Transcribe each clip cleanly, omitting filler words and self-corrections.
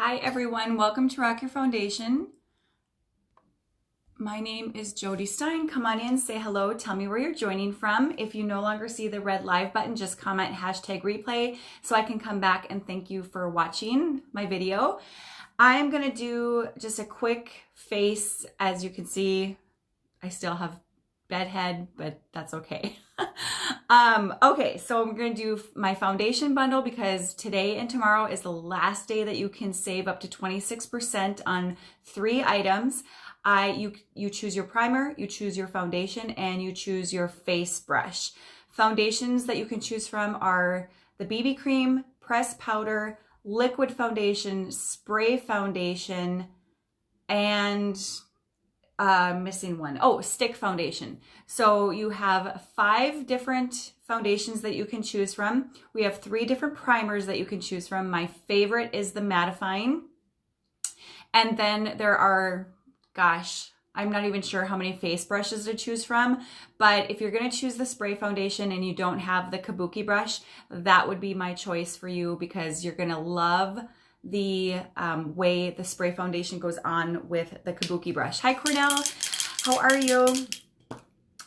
Hi everyone, welcome to Rock Your Foundation. My name is Jody Stein. Come on in, say hello, tell me where you're joining from. If you no longer see the red live button, just comment #replay so I can come back and thank you for watching my video. I am gonna do just a quick face. As you can see, I still have bedhead, but that's okay. Okay, so I'm going to do my foundation bundle because today and tomorrow is the last day that you can save up to 26% on 3 items. You choose your primer, you choose your foundation, and you choose your face brush. Foundations that you can choose from are the BB cream, pressed powder, liquid foundation, spray foundation, and missing one. Oh, stick foundation. So you have 5 different foundations that you can choose from. We have 3 different primers that you can choose from. My favorite is the mattifying. And then there are, gosh, I'm not even sure how many face brushes to choose from, but if you're going to choose the spray foundation and you don't have the kabuki brush, that would be my choice for you because you're going to love the way the spray foundation goes on with the kabuki brush. Hi Cornell, how are you?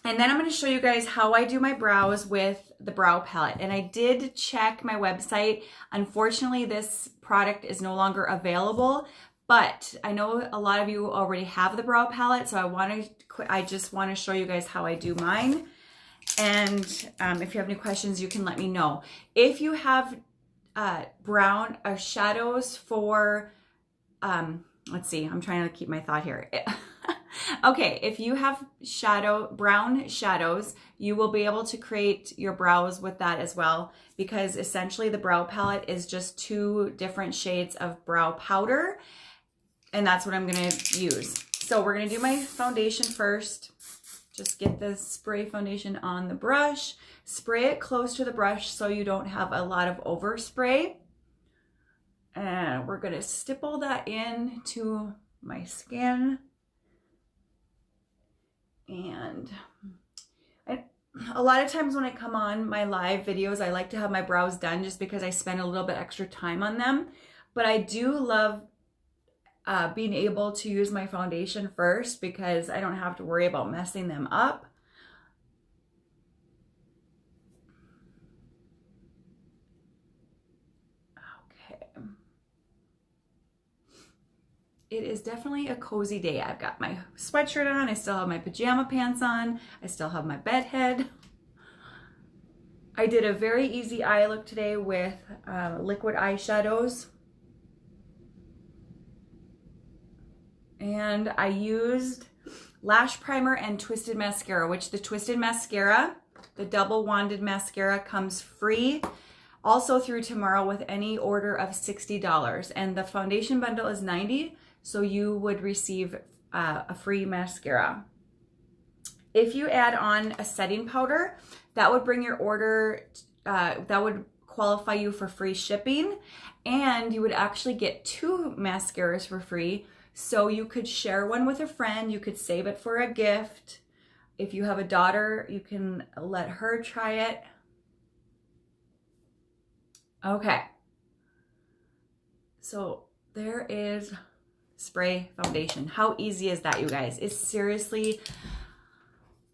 And then I'm going to show you guys how I do my brows with the brow palette. And I did check my website. Unfortunately, this product is no longer available, but I know a lot of you already have the brow palette, so I just want to show you guys how I do mine. And if you have any questions, you can let me know. If you have brown or shadows for, let's see, I'm trying to keep my thought here. Okay, if you have brown shadows, you will be able to create your brows with that as well, because essentially the brow palette is just 2 different shades of brow powder, and that's what I'm gonna use. So we're gonna do my foundation first. Just get the spray foundation on the brush, spray it close to the brush so you don't have a lot of overspray. And we're gonna stipple that into my skin. And a lot of times when I come on my live videos, I like to have my brows done just because I spend a little bit extra time on them. But I do love being able to use my foundation first because I don't have to worry about messing them up. Okay. It is definitely a cozy day. I've got my sweatshirt on. I still have my pajama pants on. I still have my bed head. I did a very easy eye look today with liquid eyeshadows. And I used lash primer and twisted mascara, which the twisted mascara, the double wanded mascara, comes free also through tomorrow with any order of $60. And the foundation bundle is $90, so you would receive a free mascara. If you add on a setting powder, that would bring your order, that would qualify you for free shipping, and you would actually get 2 mascaras for free. So you could share one with a friend, you could save it for a gift. If you have a daughter, you can let her try it. Okay. So there is spray foundation. How easy is that, you guys? It's seriously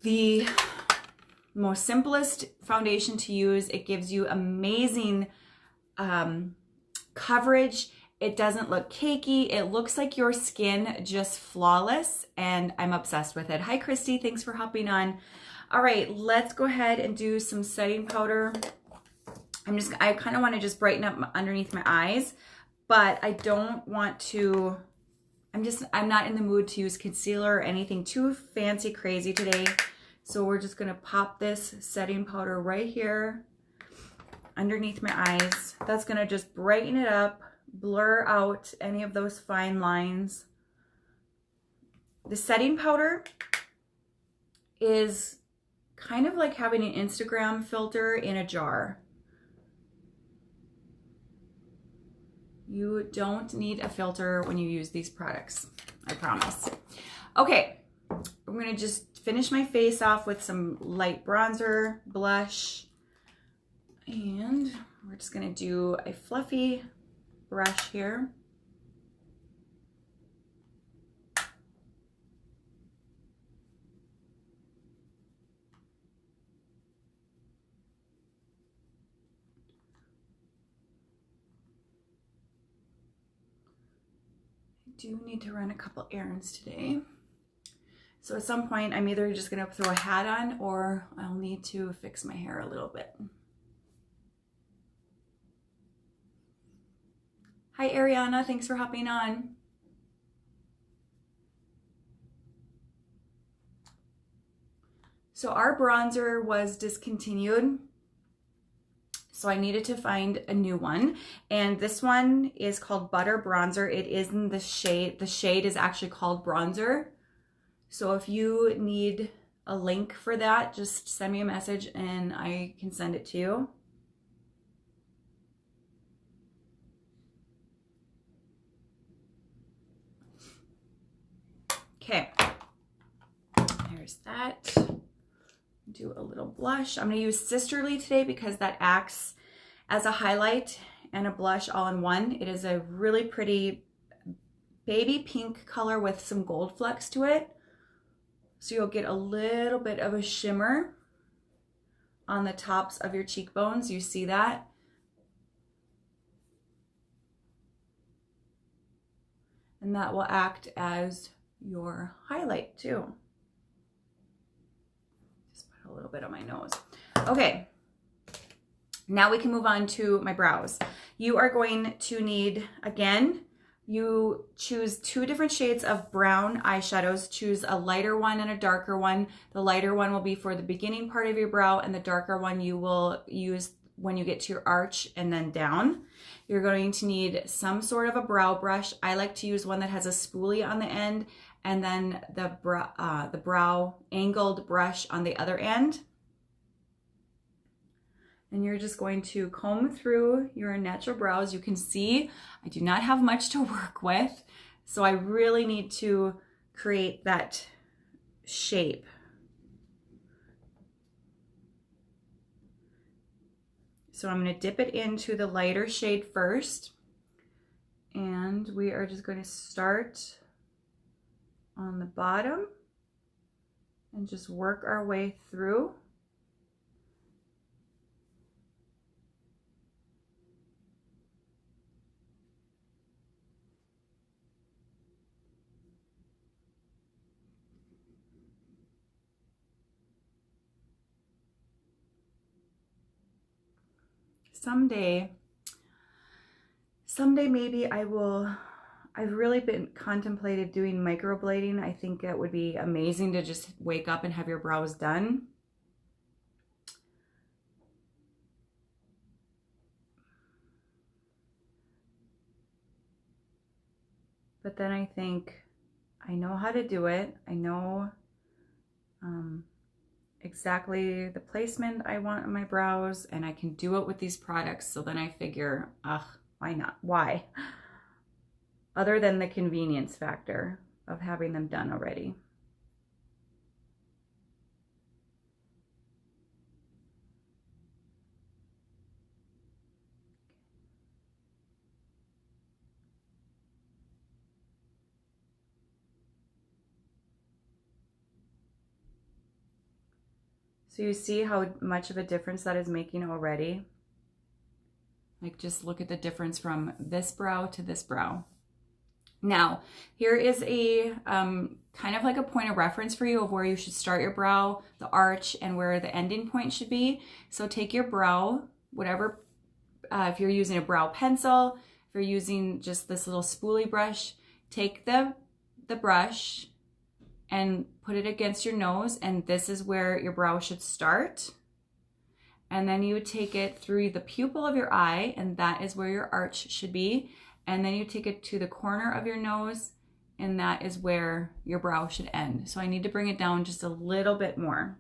the most simplest foundation to use. It gives you amazing coverage. It doesn't look cakey. It looks like your skin, just flawless, and I'm obsessed with it. Hi, Christy. Thanks for hopping on. All right, let's go ahead and do some setting powder. I kind of want to just brighten up underneath my eyes, but I don't want to, I'm not in the mood to use concealer or anything too fancy crazy today. So we're just going to pop this setting powder right here underneath my eyes. That's going to just brighten it up, blur out any of those fine lines. The setting powder is kind of like having an Instagram filter in a jar. You don't need a filter when you use these products, I promise. Okay, I'm gonna just finish my face off with some light bronzer, blush, and we're just gonna do a fluffy brush here. do need to run a couple errands today. So at some point, I'm either just gonna throw a hat on or I'll need to fix my hair a little bit. Hi, Ariana, thanks for hopping on. So our bronzer was discontinued, so I needed to find a new one. And this one is called Butter Bronzer. It is in the shade is actually called Bronzer. So if you need a link for that, just send me a message and I can send it to you. Okay, there's that. Do a little blush. I'm going to use Sisterly today because that acts as a highlight and a blush all in one. It is a really pretty baby pink color with some gold flecks to it. So you'll get a little bit of a shimmer on the tops of your cheekbones. You see that? And that will act as your highlight too. A little bit on my nose. Okay, now we can move on to my brows. You are going to need, again, you choose 2 different shades of brown eyeshadows. Choose a lighter one and a darker one. The lighter one will be for the beginning part of your brow, and the darker one you will use when you get to your arch and then down. You're going to need some sort of a brow brush. I like to use one that has a spoolie on the end, and then the brow angled brush on the other end. And you're just going to comb through your natural brows. You can see I do not have much to work with, so I really need to create that shape. So I'm going to dip it into the lighter shade first, and we are just going to start on the bottom and just work our way through. Someday maybe I've really been contemplated doing microblading. I think it would be amazing to just wake up and have your brows done. But then I think I know how to do it. I know exactly the placement I want on my brows, and I can do it with these products. So then I figure, why not? Why? Other than the convenience factor of having them done already. So you see how much of a difference that is making already? Like, just look at the difference from this brow to this brow. Now, here is a kind of like a point of reference for you of where you should start your brow, the arch, and where the ending point should be. So take your brow, whatever, if you're using a brow pencil, if you're using just this little spoolie brush, take the brush and put it against your nose, and this is where your brow should start. And then you would take it through the pupil of your eye, and that is where your arch should be. And then you take it to the corner of your nose, and that is where your brow should end. So I need to bring it down just a little bit more.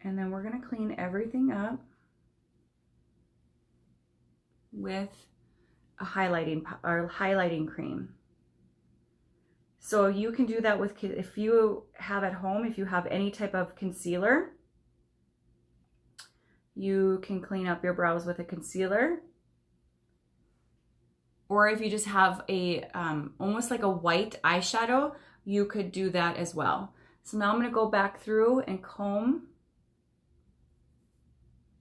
And then we're going to clean everything up with a highlighting cream. So you can do that with, if you have at home, if you have any type of concealer, you can clean up your brows with a concealer. Or if you just have a almost like a white eyeshadow, you could do that as well. So now I'm going to go back through and comb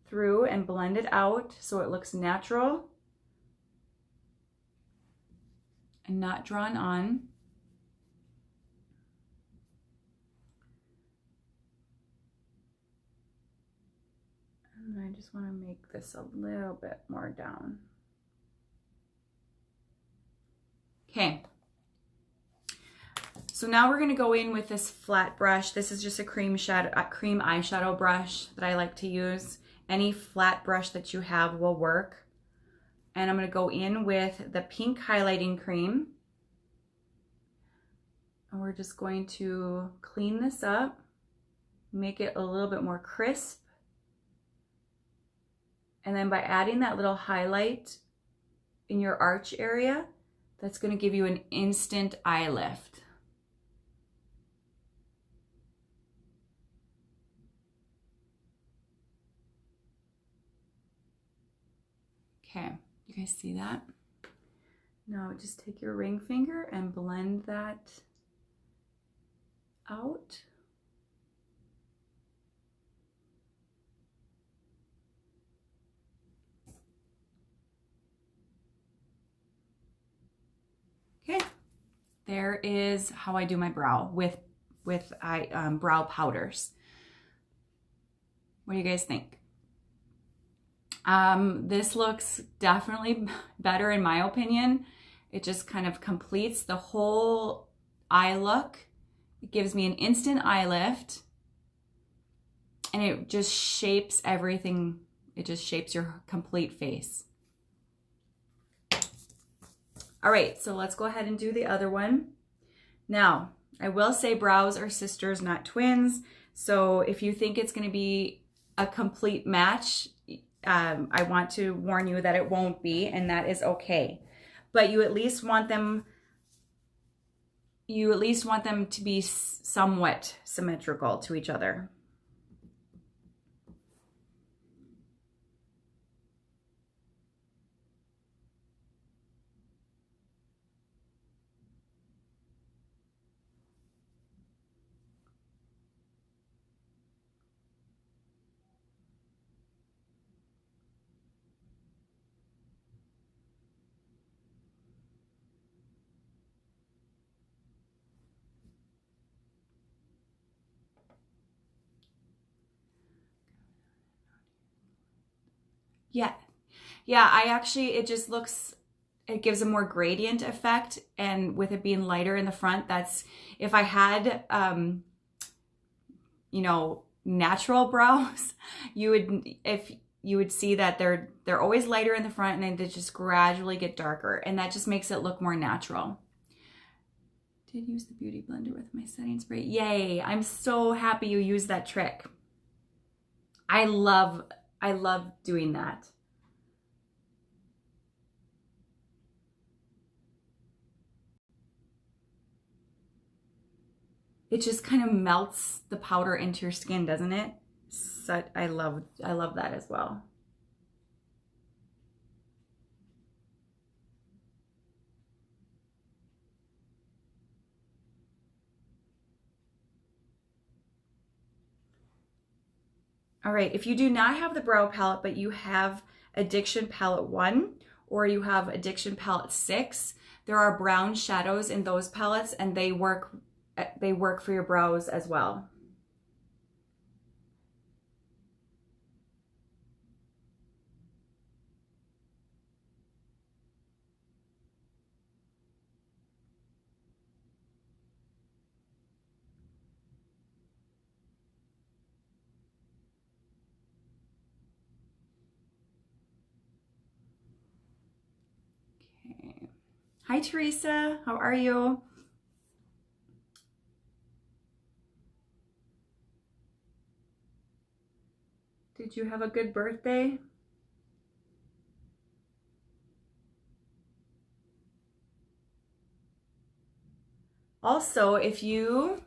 through and blend it out so it looks natural and not drawn on. And I just want to make this a little bit more down. Okay. So now we're going to go in with this flat brush. This is just a cream eyeshadow brush that I like to use. Any flat brush that you have will work. And I'm going to go in with the pink highlighting cream. And we're just going to clean this up, make it a little bit more crisp. And then by adding that little highlight in your arch area, that's going to give you an instant eye lift. Okay, you guys see that? Now just take your ring finger and blend that out. Okay, there is how I do my brow with brow powders. What do you guys think? This looks definitely better in my opinion. It just kind of completes the whole eye look. It gives me an instant eye lift and it just shapes everything. It just shapes your complete face. All right, so let's go ahead and do the other one. Now, I will say brows are sisters, not twins. So if you think it's going to be a complete match, I want to warn you that it won't be, and that is okay. But you at least want them to be somewhat symmetrical to each other. Yeah, it just looks, it gives a more gradient effect, and with it being lighter in the front, that's, if I had, you know, natural brows, you would see that they're always lighter in the front and then they just gradually get darker, and that just makes it look more natural. Did use the beauty blender with my setting spray. Yay, I'm so happy you used that trick. I love doing that. It just kind of melts the powder into your skin, doesn't it? So I love that as well. All right, if you do not have the brow palette, but you have Addiction Palette 1 or you have Addiction Palette 6, there are brown shadows in those palettes, and they work for your brows as well. Okay. Hi, Teresa. How are you? Did you have a good birthday? Also, if you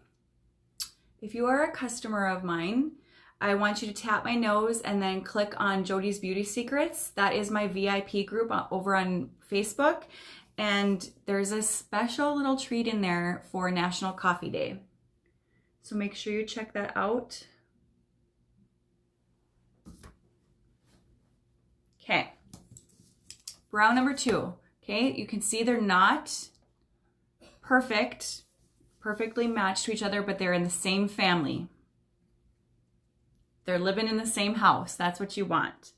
are a customer of mine, I want you to tap my nose and then click on Jody's Beauty Secrets. That is my VIP group over on Facebook. And there's a special little treat in there for National Coffee Day. So make sure you check that out. Okay, brown number 2. Okay, you can see they're not perfectly matched to each other, but they're in the same family. They're living in the same house. That's what you want.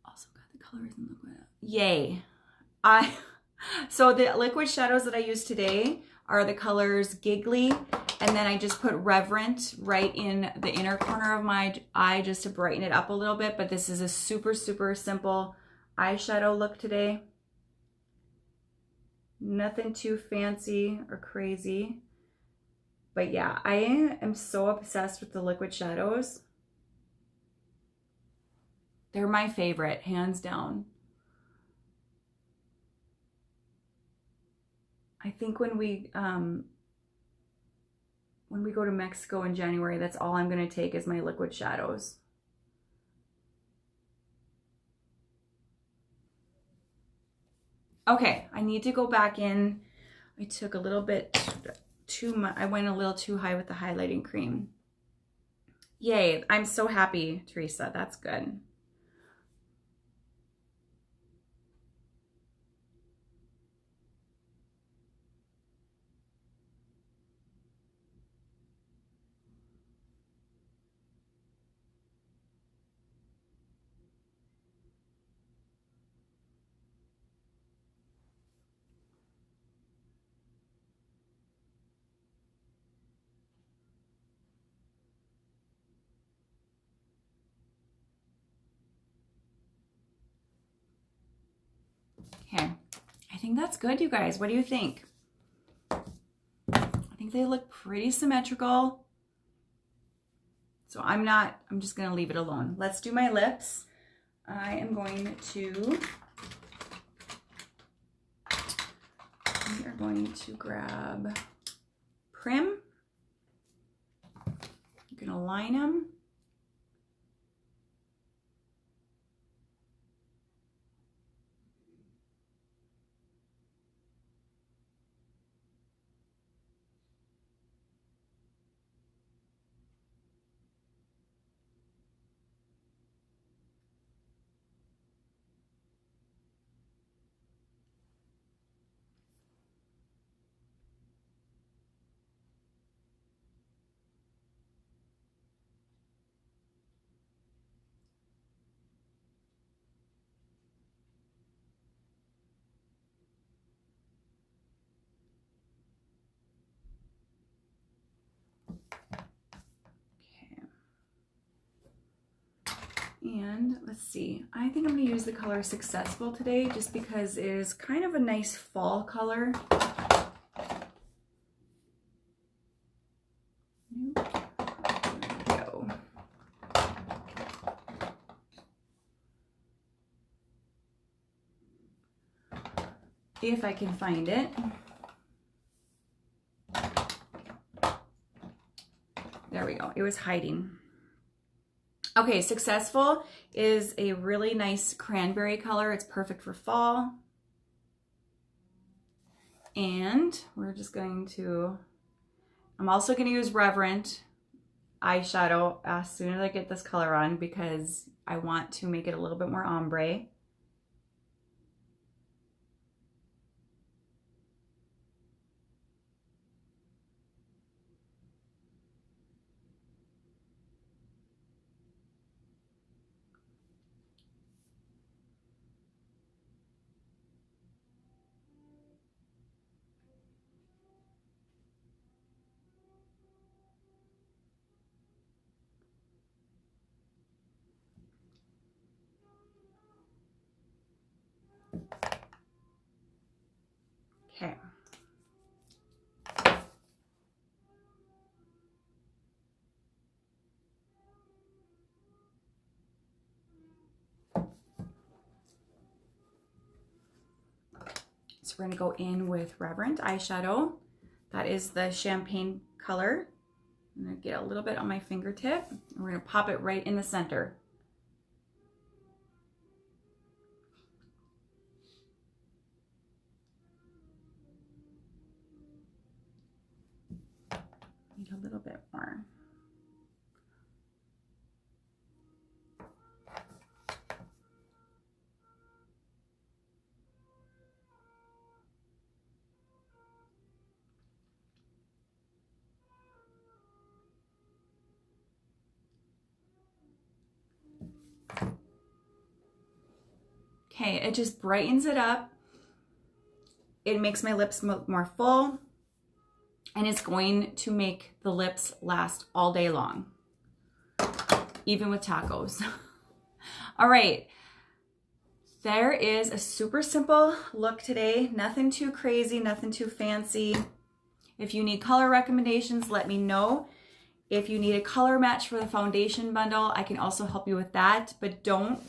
Also got the colors in liquid. Yay. So the liquid shadows that I use today are the colors Giggly, and then I just put Reverent right in the inner corner of my eye just to brighten it up a little bit. But this is a super simple eyeshadow look today. Nothing too fancy or crazy. But yeah, I am so obsessed with the liquid shadows. They're my favorite, hands down. I think when we go to Mexico in January, that's all I'm gonna take is my liquid shadows. Okay, I need to go back in. I took a little bit too much. I went a little too high with the highlighting cream. Yay, I'm so happy, Teresa. That's good. Okay, I think that's good, you guys. What do you think? I think they look pretty symmetrical. So I'm just gonna leave it alone. Let's do my lips. I am going to, we are going to grab Prim. I'm gonna line them. And let's see, I think I'm gonna use the color Successful today just because it is kind of a nice fall color. There we go. If I can find it. There we go, it was hiding. Okay, Successful is a really nice cranberry color. It's perfect for fall. And we're just going to, I'm also going to use Reverent eyeshadow as soon as I get this color on because I want to make it a little bit more ombre. Okay. So we're gonna go in with Reverent eyeshadow. That is the champagne color. I'm gonna get a little bit on my fingertip and we're gonna pop it right in the center. Need a little bit more. Okay, it just brightens it up. It makes my lips more full, and it's going to make the lips last all day long, even with tacos. All right, there is a super simple look today. Nothing too crazy, nothing too fancy. If you need color recommendations, let me know. If you need a color match for the foundation bundle, I can also help you with that, but don't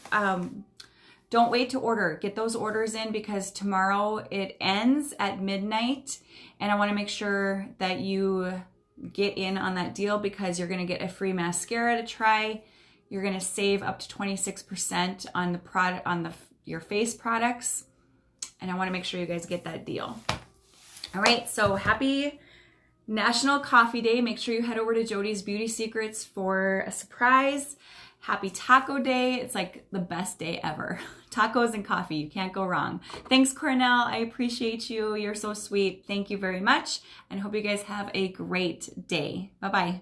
wait to order. Get those orders in because tomorrow it ends at midnight, and I want to make sure that you get in on that deal because you're going to get a free mascara to try. You're going to save up to 26% on the product your face products, and I want to make sure you guys get that deal. All right, so happy National Coffee Day. Make sure you head over to Jody's Beauty Secrets for a surprise. Happy Taco Day. It's like the best day ever. Tacos and coffee. You can't go wrong. Thanks, Cornell. I appreciate you. You're so sweet. Thank you very much. And hope you guys have a great day. Bye-bye.